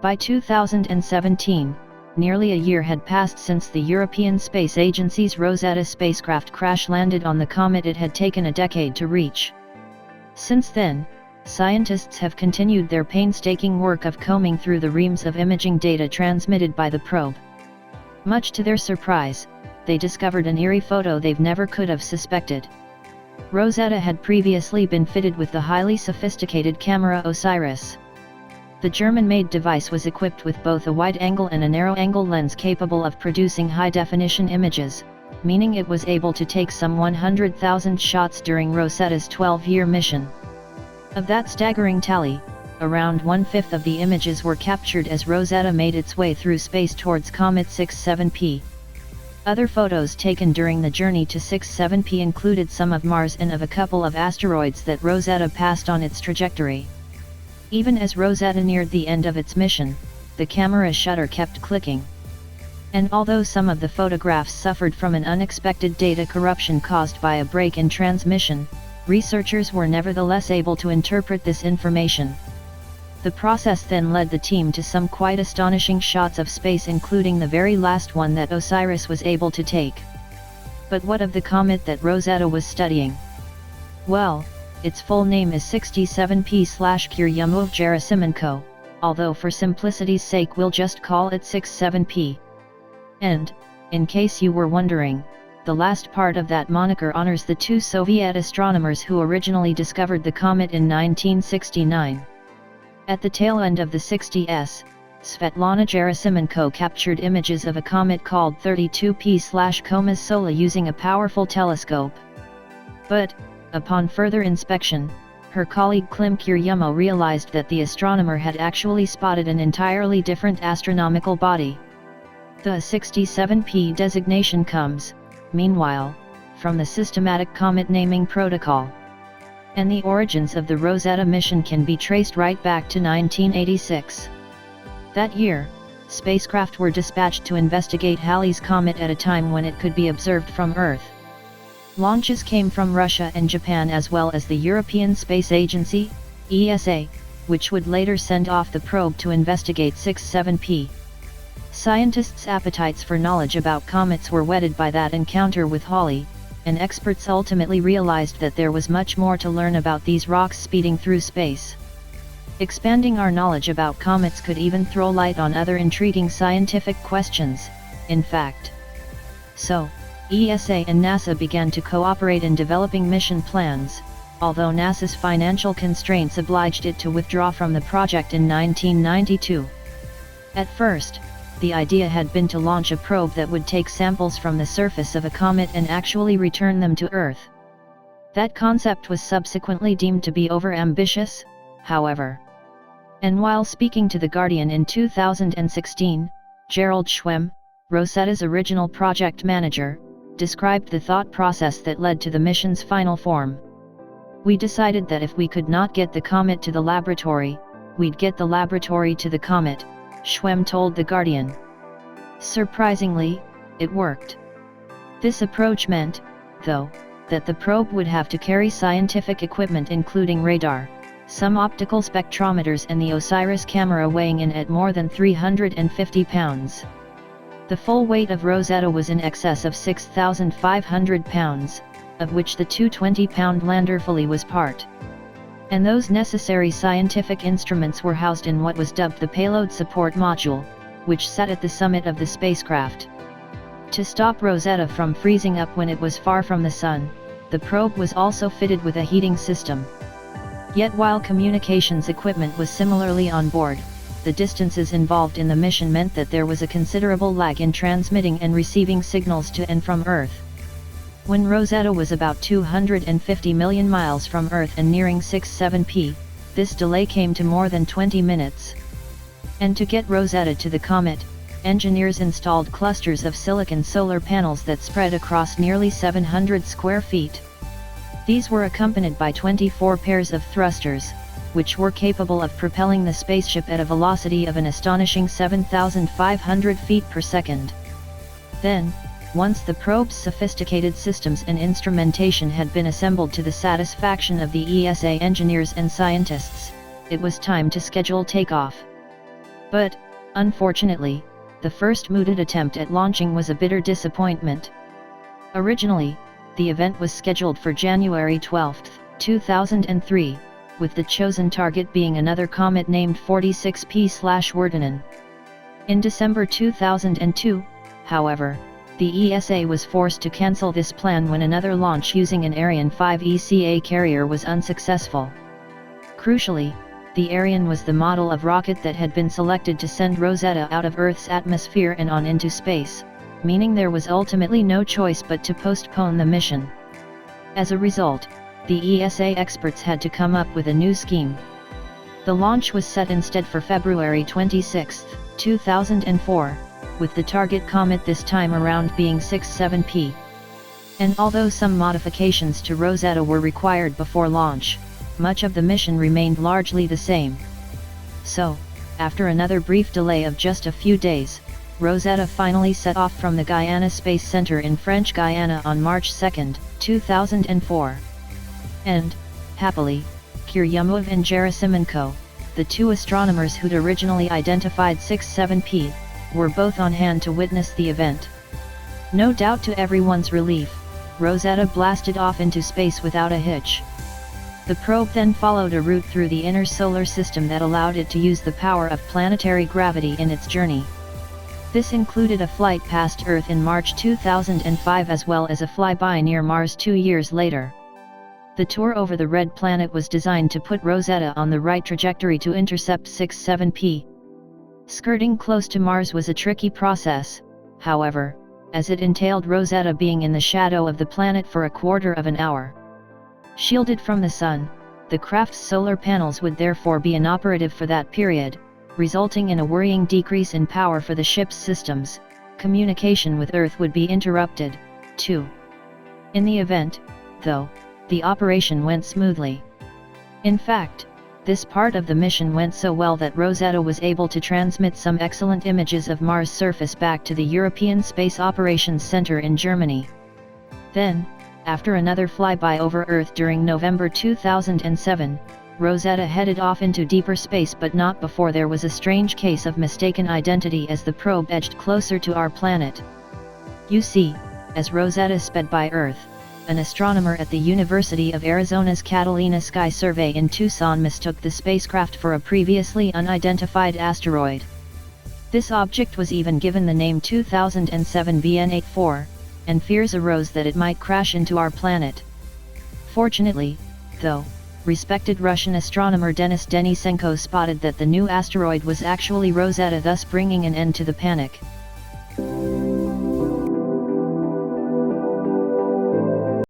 By 2017, nearly a year had passed since the European Space Agency's Rosetta spacecraft crash-landed on the comet it had taken a decade to reach. Since then, scientists have continued their painstaking work of combing through the reams of imaging data transmitted by the probe. Much to their surprise, they discovered an eerie photo they've never could have suspected. Rosetta had previously been fitted with the highly sophisticated camera OSIRIS. The German-made device was equipped with both a wide-angle and a narrow-angle lens capable of producing high-definition images, meaning it was able to take some 100,000 shots during Rosetta's 12-year mission. Of that staggering tally, around 1/5 of the images were captured as Rosetta made its way through space towards Comet 67P. Other photos taken during the journey to 67P included some of Mars and of a couple of asteroids that Rosetta passed on its trajectory. Even as Rosetta neared the end of its mission, the camera shutter kept clicking. And although some of the photographs suffered from an unexpected data corruption caused by a break in transmission, researchers were nevertheless able to interpret this information. The process then led the team to some quite astonishing shots of space, including the very last one that OSIRIS was able to take. But what of the comet that Rosetta was studying? Well, its full name is 67P/Churyumov-Gerasimenko, although for simplicity's sake we'll just call it 67P. And, in case you were wondering, the last part of that moniker honors the two Soviet astronomers who originally discovered the comet in 1969. At the tail end of the 60s, Svetlana Gerasimenko captured images of a comet called 32P/Koma-Sola using a powerful telescope. But, upon further inspection, her colleague Klim Churyumov realized that the astronomer had actually spotted an entirely different astronomical body. The 67P designation comes, meanwhile, from the systematic comet naming protocol. And the origins of the Rosetta mission can be traced right back to 1986. That year, spacecraft were dispatched to investigate Halley's Comet at a time when it could be observed from Earth. Launches came from Russia and Japan as well as the European Space Agency, ESA, which would later send off the probe to investigate 67P. Scientists' appetites for knowledge about comets were whetted by that encounter with Halley, and experts ultimately realized that there was much more to learn about these rocks speeding through space. Expanding our knowledge about comets could even throw light on other intriguing scientific questions, in fact. So, ESA and NASA began to cooperate in developing mission plans, although NASA's financial constraints obliged it to withdraw from the project in 1992. At first, the idea had been to launch a probe that would take samples from the surface of a comet and actually return them to Earth. That concept was subsequently deemed to be over-ambitious, however. And while speaking to The Guardian in 2016, Gerald Schwem, Rosetta's original project manager, described the thought process that led to the mission's final form. "We decided that if we could not get the comet to the laboratory, we'd get the laboratory to the comet," Schwem told The Guardian. Surprisingly, it worked. This approach meant, though, that the probe would have to carry scientific equipment including radar, some optical spectrometers and the OSIRIS camera weighing in at more than 350 pounds. The full weight of Rosetta was in excess of 6,500 pounds, of which the 220-pound lander fully was part. And those necessary scientific instruments were housed in what was dubbed the Payload Support Module, which sat at the summit of the spacecraft. To stop Rosetta from freezing up when it was far from the Sun, the probe was also fitted with a heating system. Yet while communications equipment was similarly on board, the distances involved in the mission meant that there was a considerable lag in transmitting and receiving signals to and from Earth. When Rosetta was about 250 million miles from Earth and nearing 67P, this delay came to more than 20 minutes. And to get Rosetta to the comet, engineers installed clusters of silicon solar panels that spread across nearly 700 square feet. These were accompanied by 24 pairs of thrusters, which were capable of propelling the spaceship at a velocity of an astonishing 7,500 feet per second. Then, once the probe's sophisticated systems and instrumentation had been assembled to the satisfaction of the ESA engineers and scientists, it was time to schedule takeoff. But, unfortunately, the first mooted attempt at launching was a bitter disappointment. Originally, the event was scheduled for January 12, 2003, with the chosen target being another comet named 46P/Wirtanen. In December 2002, however, the ESA was forced to cancel this plan when another launch using an Ariane 5 ECA carrier was unsuccessful. Crucially, the Ariane was the model of rocket that had been selected to send Rosetta out of Earth's atmosphere and on into space, meaning there was ultimately no choice but to postpone the mission. As a result, the ESA experts had to come up with a new scheme. The launch was set instead for February 26, 2004, with the target comet this time around being 67P. And although some modifications to Rosetta were required before launch, much of the mission remained largely the same. So, after another brief delay of just a few days, Rosetta finally set off from the Guyana Space Center in French Guiana on March 2, 2004. And, happily, Kiryumov and Gerasimenko, the two astronomers who'd originally identified 67P, were both on hand to witness the event. No doubt to everyone's relief, Rosetta blasted off into space without a hitch. The probe then followed a route through the inner solar system that allowed it to use the power of planetary gravity in its journey. This included a flight past Earth in March 2005 as well as a flyby near Mars 2 years later. The tour over the Red Planet was designed to put Rosetta on the right trajectory to intercept 67P. Skirting close to Mars was a tricky process, however, as it entailed Rosetta being in the shadow of the planet for a quarter of an hour. Shielded from the sun, the craft's solar panels would therefore be inoperative for that period, resulting in a worrying decrease in power for the ship's systems. Communication with Earth would be interrupted, too. In the event, though, the operation went smoothly. In fact, this part of the mission went so well that Rosetta was able to transmit some excellent images of Mars' surface back to the European Space Operations Center in Germany. Then, after another flyby over Earth during November 2007, Rosetta headed off into deeper space, but not before there was a strange case of mistaken identity as the probe edged closer to our planet. You see, as Rosetta sped by Earth, an astronomer at the University of Arizona's Catalina Sky Survey in Tucson mistook the spacecraft for a previously unidentified asteroid. This object was even given the name 2007 VN84, and fears arose that it might crash into our planet. Fortunately, though, respected Russian astronomer Denis Denisenko spotted that the new asteroid was actually Rosetta, thus bringing an end to the panic.